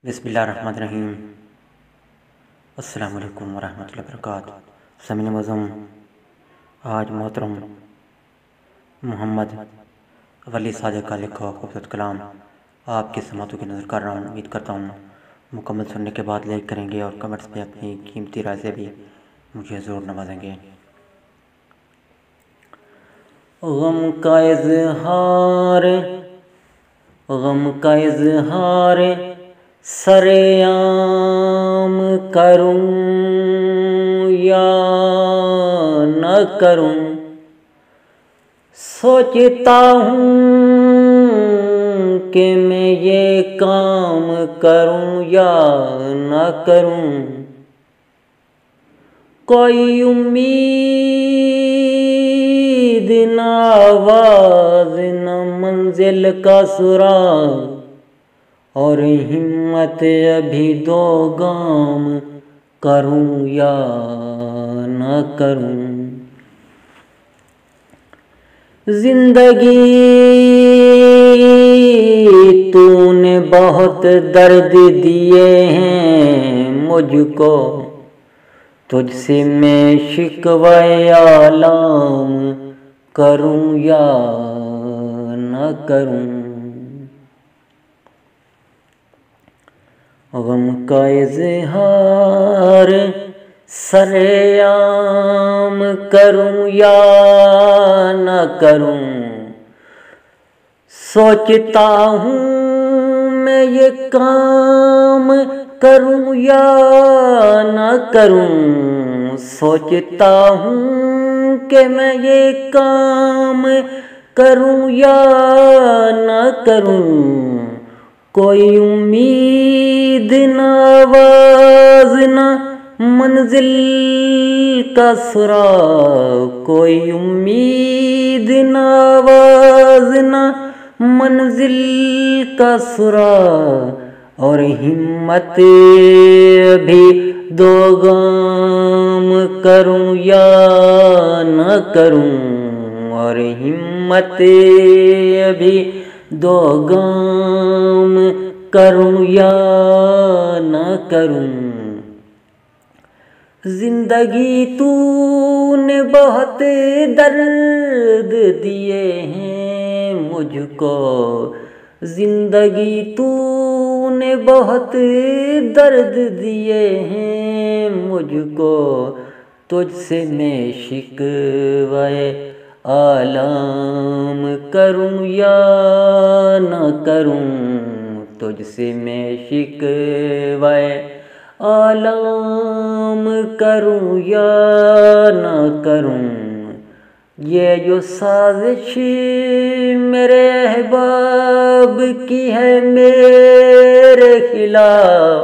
بسم اللہ الرحمن الرحیم۔ السلام علیکم ورحمۃ اللہ وبرکاتہ۔ سامعین معظم، آج محترم محمد ولی صادق کا لکھا خوبصورت کلام آپ کی سماعتوں کی نظر کر رہا ہوں۔ امید کرتا ہوں مکمل سننے کے بعد لائک کریں گے اور کمنٹس پہ اپنی قیمتی رائے سے بھی مجھے ضرور نوازیں گے۔ غم کا اظہار سرعام کروں یا نہ کروں، سوچتا ہوں کہ میں یہ کام کروں یا نہ کروں۔ کوئی امید نہ آواز نہ منزل کا سراغ، اور ہمت ابھی دو گام کروں یا نہ کروں۔ زندگی تو نے بہت درد دیے ہیں مجھ کو، تجھ سے میں شکوہ عالم کروں یا نہ کروں۔ غم کا اظہار سرعام کروں یا نہ کروں، سوچتا ہوں میں یہ کام کروں یا نہ کروں، سوچتا ہوں کہ میں یہ کام کروں یا نہ کروں۔ کوئی امید نہ آواز نہ منزل کا سراغ، کوئی امید نہ آواز نہ منزل کا سراغ، اور ہمت ابھی دو گام کروں یا نہ کروں، اور ہمت ابھی دو گام کروں یا نہ کروں۔ زندگی تو نے بہت درد دیے ہیں مجھ کو، زندگی تو نے بہت درد دیے ہیں مجھ کو، تجھ سے میں شکوہ عالم کروں یا نہ کروں، تجھ سے میں شکوہ عالم کروں یا نہ کروں۔ یہ جو سازش میرے احباب کی ہے میرے خلاف،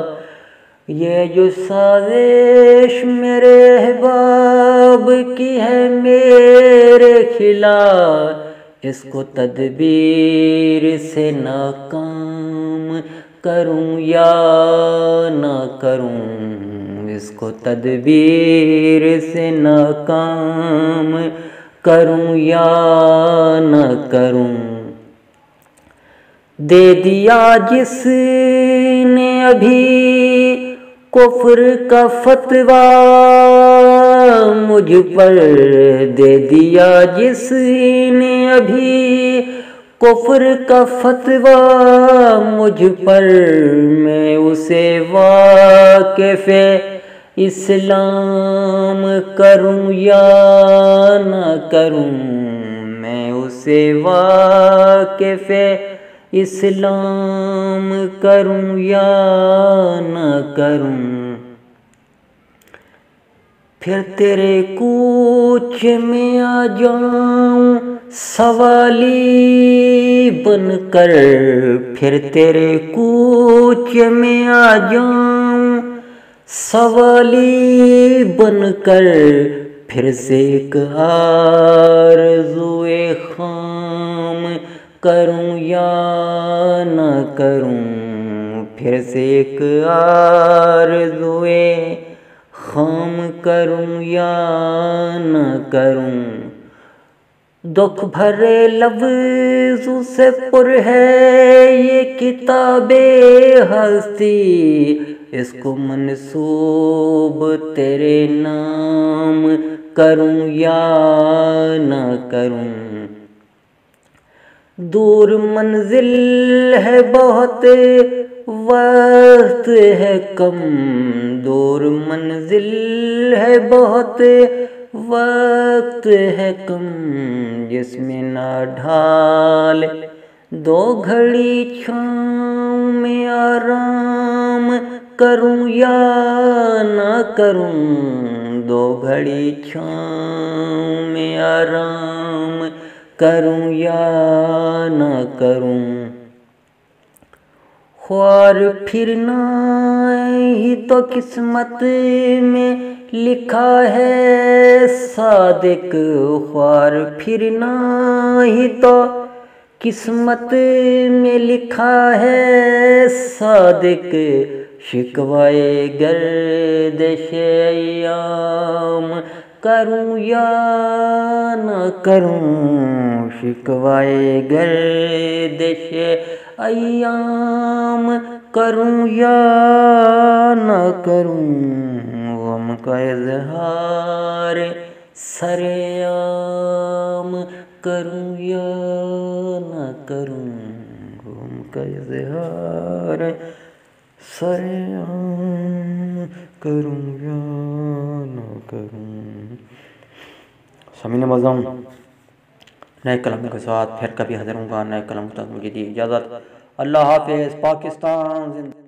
یہ جو سازش میرے احباب کی ہے میرے خلاف، اس کو تدبیر سے ناکام کروں یا نہ کروں، اس کو تدبیر سے ناکام کروں یا نہ کروں۔ دے دیا جس نے ابھی کفر کا فتویٰ مجھ پر، دے دیا جس نے ابھی کفر کا فتویٰ مجھ پر، میں اسے واقف اسلام کروں یا نہ کروں، میں اسے واقف اسلام کروں یا نہ کروں۔ پھر تیرے کوچ میں آ جاؤں سوالی بن کر، پھر تیرے کوچ میں آ جاؤں سوالی بن کر، پھر سے ایک آرزوئے خام کروں یا نہ کروں، پھر سے ایک آرزوئے خام کروں یا نہ کروں۔ دکھ بھرے لفظوں سے پر ہے یہ کتاب ہستی، اس کو منسوب تیرے نام کروں یا نہ کروں۔ دور منزل ہے بہت وقت ہے کم، دور منزل ہے بہت وقت ہے کم، جس میں نہ ڈھال دو گھڑی چھاؤں میں آرام کروں یا نہ کروں، دو گھڑی چھاؤں میں آرام کروں یا نہ کروں۔ خوار پھرنا ہی تو قسمت میں لکھا ہے صادق، خوار پھرنا ہی تو قسمت میں لکھا ہے صادق، شکوائے گردش ایام کروں یا نہ کروں، شکوائے گردش ایام کروں یا نہ کروں۔ غم کا اظہار سرعام کروں یا نہ کروں، غم کا اظہار سرعام کروں یا نہ کروں۔ سامعین معظم، نئے کلام کے ساتھ پھر کبھی حاضر ہوں گا، نئے کلام کے ساتھ مجھے دی اجازت۔ اللہ حافظ۔ پاکستان زندہ۔